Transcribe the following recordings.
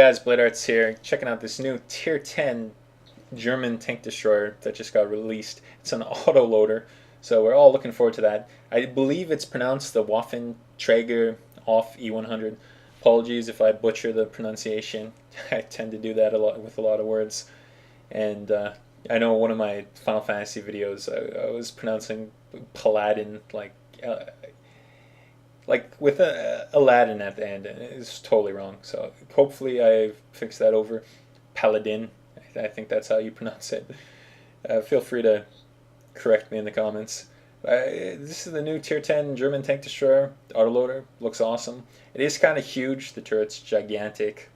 Guys, Blade Arts here, checking out this new Tier 10 German tank destroyer that just got released. It's an auto loader, so we're all looking forward to that. I believe it's pronounced the Waffentrager off E-100. Apologies if I butcher the pronunciation. I tend to do that a lot with a lot of words. And I know one of my Final Fantasy videos, I was pronouncing Paladin uh, like with a Aladdin at the end, and it's totally wrong. So hopefully I fixed that over. Paladin, I think that's how you pronounce it. Feel free to correct me in the comments. This is the new Tier 10 German tank destroyer autoloader. Looks awesome. It is kind of huge. The turret's gigantic.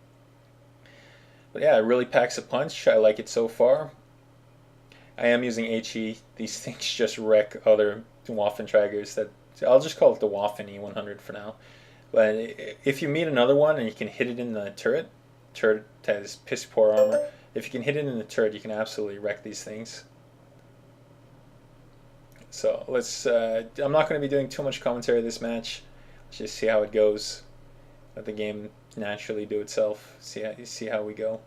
But yeah, it really packs a punch. I like it so far. I am using HE. These things just wreck other Waffentragers. That I'll just call it the Waffen E-100 for now. But if you meet another one and you can hit it in the turret has piss poor armor. If you can hit it in the turret, you can absolutely wreck these things. So let's. I'm not going to be doing too much commentary this match. Let's just see how it goes. Let the game naturally do itself. See how we go.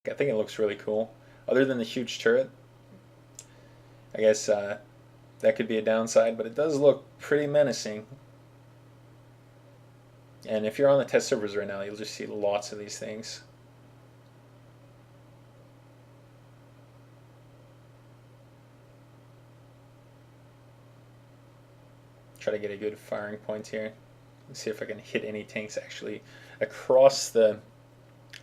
I think it looks really cool. Other than the huge turret, I guess that could be a downside, but it does look pretty menacing. And if you're on the test servers right now, you'll just see lots of these things. Try to get a good firing point here. Let's see if I can hit any tanks actually across the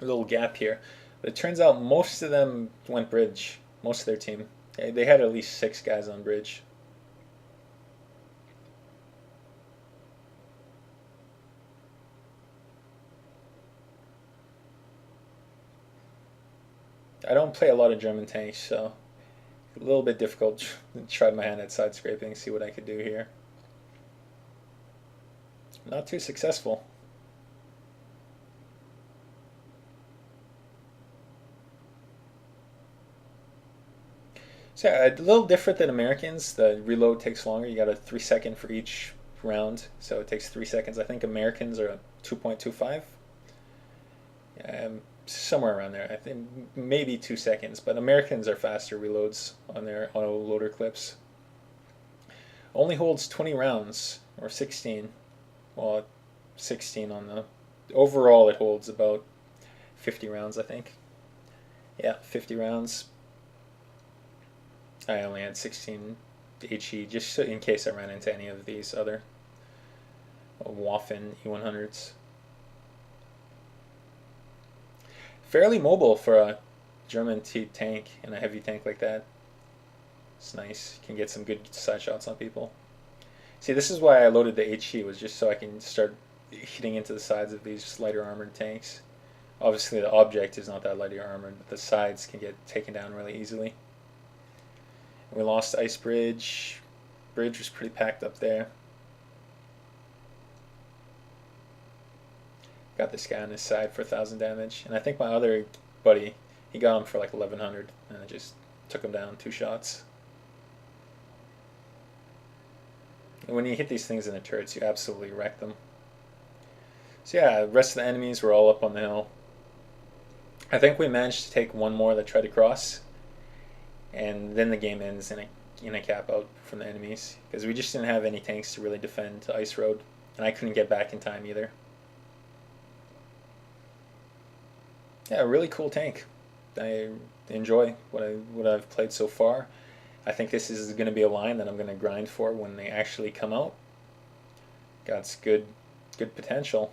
little gap here. But it turns out most of them went bridge, most of their team. They had at least 6 guys on bridge. I don't play a lot of German tanks, so a little bit difficult to try my hand at side scraping, see what I could do here. Not too successful. So yeah, a little different than Americans. The reload takes longer. You got a 3-second for each round, so it takes 3 seconds. I think Americans are 2.25. Somewhere around there. I think maybe 2 seconds, but Americans are faster reloads on their auto loader clips. Only holds 20 rounds or 16. Well, 16 on the overall. It holds about 50 rounds, I think. Yeah, 50 rounds. I only had 16 HE just in case I ran into any of these other Waffen E-100s. Fairly mobile for a German tank and a heavy tank like that. It's nice. You can get some good side shots on people. See, this is why I loaded the HE, was just so I can start hitting into the sides of these lighter armored tanks. Obviously the object is not that lighter armored, but the sides can get taken down really easily. We lost Ice Bridge. Bridge was pretty packed up there. Got this guy on his side for 1,000 damage. And I think my other buddy, he got him for like 1,100. And I just took him down 2 shots. And when you hit these things in the turrets, you absolutely wreck them. So yeah, the rest of the enemies were all up on the hill. I think we managed to take one more that tried to cross. And then the game ends in a cap out from the enemies. Because we just didn't have any tanks to really defend the ice road. And I couldn't get back in time either. Yeah, a really cool tank. I enjoy what I've played so far. I think this is going to be a line that I'm going to grind for when they actually come out. Got good potential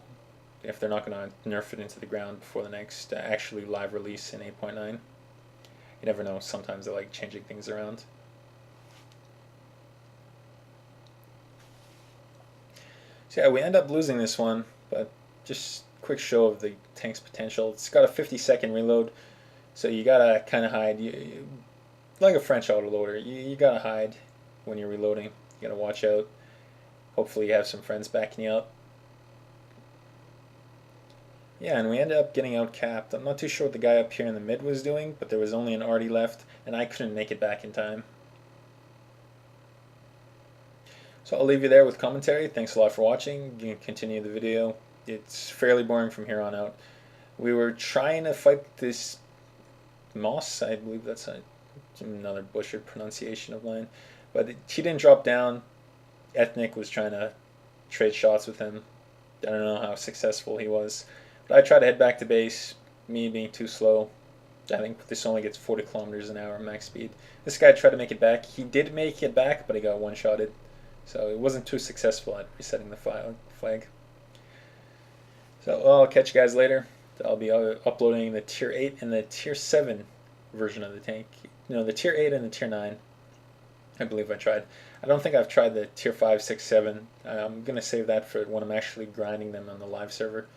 if they're not going to nerf it into the ground before the next actually live release in 8.9. You never know, sometimes they like changing things around. So yeah, we end up losing this one, but just quick show of the tank's potential. It's got a 50-second reload, so you gotta kind of hide. Like a French autoloader, you gotta hide when you're reloading. You gotta watch out. Hopefully you have some friends backing you up. Yeah, and we ended up getting out capped. I'm not too sure what the guy up here in the mid was doing, but there was only an arty left, and I couldn't make it back in time. So I'll leave you there with commentary. Thanks a lot for watching. You can continue the video. It's fairly boring from here on out. We were trying to fight this Moss. I believe that's another butchered pronunciation of mine. But he didn't drop down. Ethnic was trying to trade shots with him. I don't know how successful he was. But I tried to head back to base, me being too slow. I think this only gets 40 kilometers an hour max speed. This guy tried to make it back. He did make it back, but he got one-shotted. So it wasn't too successful at resetting the flag. So I'll catch you guys later. I'll be uploading the Tier 8 and the Tier 7 version of the tank. No, the Tier 8 and the Tier 9. I believe I tried. I don't think I've tried the Tier 5, 6, 7. I'm going to save that for when I'm actually grinding them on the live server.